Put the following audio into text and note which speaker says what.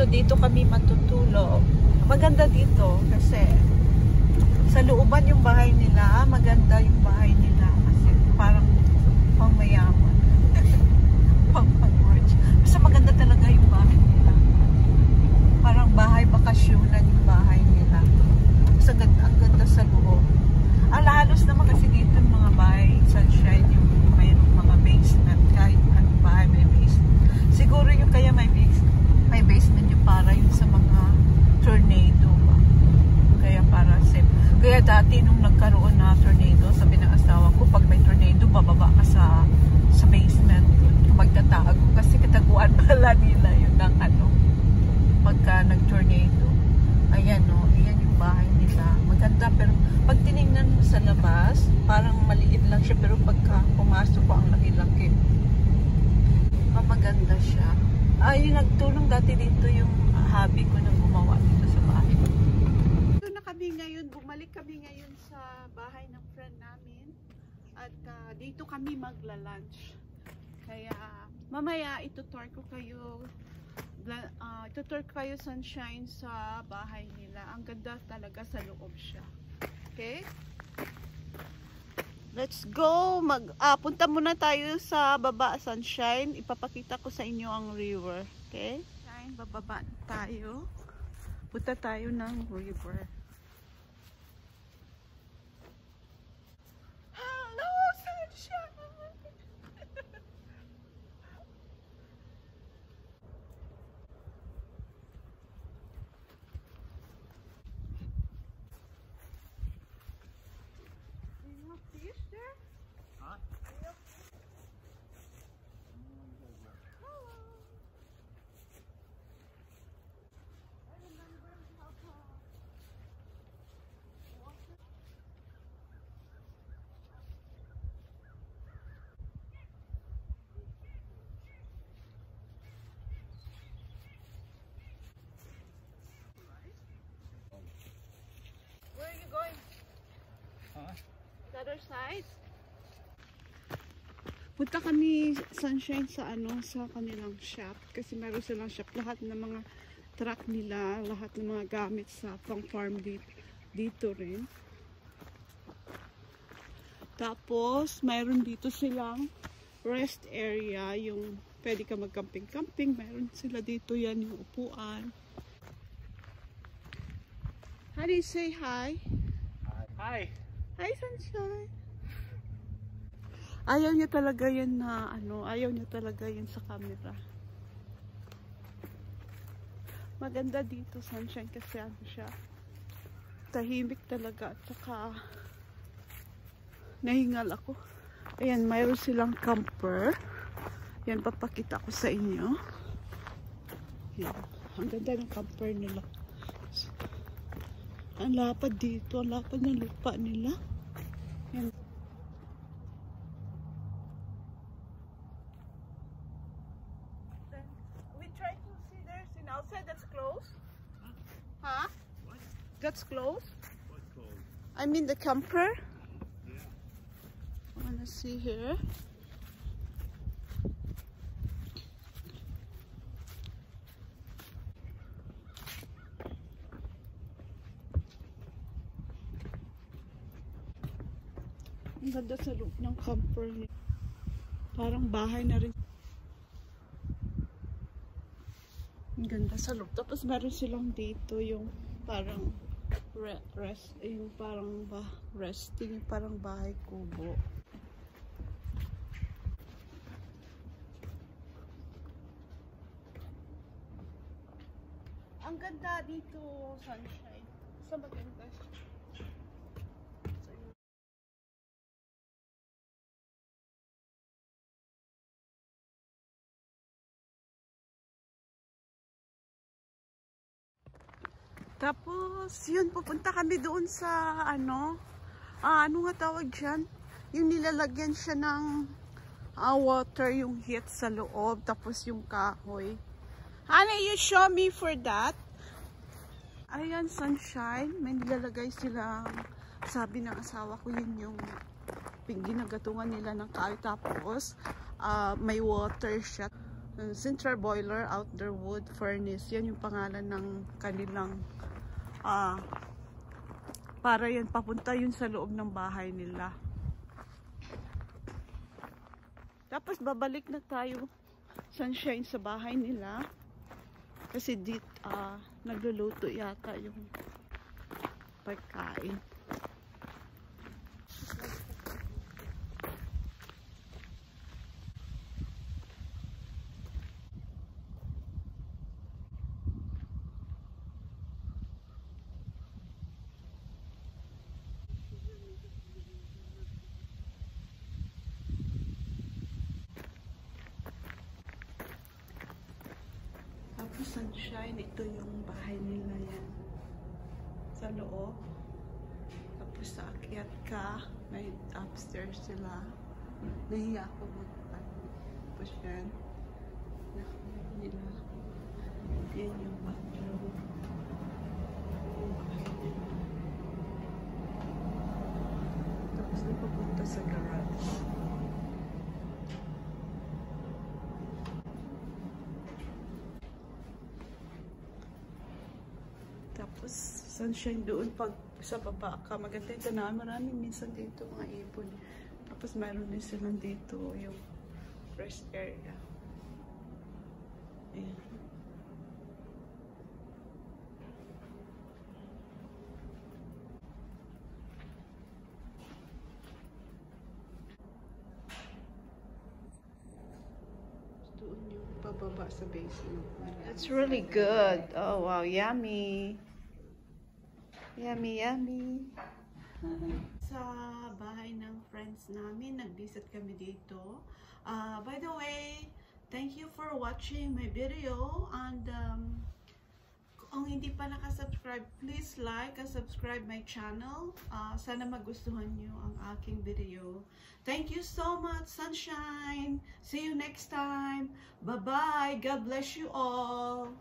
Speaker 1: dito kami matutulog. Maganda dito kasi sa looban yung bahay nila, maganda yung bahay nila kasi parang pangmayaman. Pang-rich. Basta maganda talaga yung bahay nila. Parang bahay bakasyonan yung bahay nila. Basta ang ganda sa loob. Halos naman kasi dito yung mga bahay, sunshine, yung mayroong mga basement, kahit anong bahay may basement. Siguro yung kaya may basement yung para yun sa mga tornado ba. Kaya para safe. Kaya dati nung nagkaroon na tornado, sabi ng asawa ko, pag may tornado, bababa ka sa basement. Magtatago kasi kataguan pala nila yun ng pagka nag-tornado. Ayan o, ayan yung bahay nila. Maganda pero pag tinignan mo sa labas, parang maliit lang siya pero pagka pumasok ko ang laki-laki. Maganda siya. Yung nagtulong dati dito yung hobby ko na gumawa dito sa bahay. Dito na kami ngayon, bumalik kami ngayon sa bahay ng friend namin at dito kami magla-lunch. Kaya mamaya itutour ko kayo sunshine sa bahay nila. Ang ganda talaga sa loob siya. Okay? Let's go! Punta muna tayo sa baba, sunshine. Ipapakita ko sa inyo ang river. Okay? Bababa tayo. Punta tayo ng river. Hello, sunshine! Fish there? Huh? Where are you going? Huh? The other side? Punta kami sunshine sa sa kanilang shop kasi meron silang shop, lahat ng mga truck nila, lahat ng mga gamit sa pang farm dito rin. Tapos mayroon dito silang rest area, yung pwede ka mag-camping-camping, meron sila dito yan, yung upuan. How do you say hi?
Speaker 2: Hi.
Speaker 1: Hi, sunshine. Ayaw niya talaga yun na ayaw niya talaga yun sa camera. Maganda dito, sunshine, kasi siya. Tahimik talaga at saka nahingal ako. Ayan, mayroon silang camper. Yan, papakita ko sa inyo. Yan. Ang ganda ng camper nila. Ang lapad dito, ang lapad ng lupa nila. Yan. We try to see there's an outside that's closed. Huh?
Speaker 2: What?
Speaker 1: That's closed?
Speaker 2: What's closed?
Speaker 1: I mean the camper.
Speaker 2: Yeah.
Speaker 1: I wanna see here. Ang ganda sa loob ng camper niya. Parang bahay na rin. Ang ganda sa loob. Tapos meron silang dito yung parang yung parang resting, parang bahay kubo. Ang ganda dito, sunshine. Sa maganda siya. Tapos, yun, pupunta kami doon sa, ano nga tawag dyan? Yung nilalagyan siya ng water, yung heat sa loob, tapos yung kahoy. Honey, you show me for that? Ayan, sunshine. May nilalagay silang, sabi ng asawa ko, yun yung ginagatungan nila ng kahoy. Tapos, may water siya. Central Boiler Outdoor Wood Furnace. Yan yung pangalan ng kanilang para yan papunta yun sa loob ng bahay nila. Tapos babalik na tayo, Sunshine, sa bahay nila. Kasi dito nagluluto yata yung pagkain. Tapos Sunshine, ito yung bahay nila yan. Sa loob. Tapos sa akyat ka, may upstairs sila. Nahiya ako tapos yan. Nakamit nila. Yan yung bathroom. Tapos napapunta sa garage. Tapos, Sunshine doon pag sa baba ka. Maganda ito na. Maraming minsan dito mga ibon. Tapos, mayroon din silang dito yung fresh area. Ayan. Doon yung pababa sa basement. It's really good. Oh, wow. Yummy. Yummy, yummy. Sa bahay ng friends namin, nag-visit kami dito. By the way, thank you for watching my video. And kung hindi pa nakasubscribe, please like and subscribe my channel. Sana magustuhan nyo ang aking video. Thank you so much, Sunshine. See you next time. Bye-bye. God bless you all.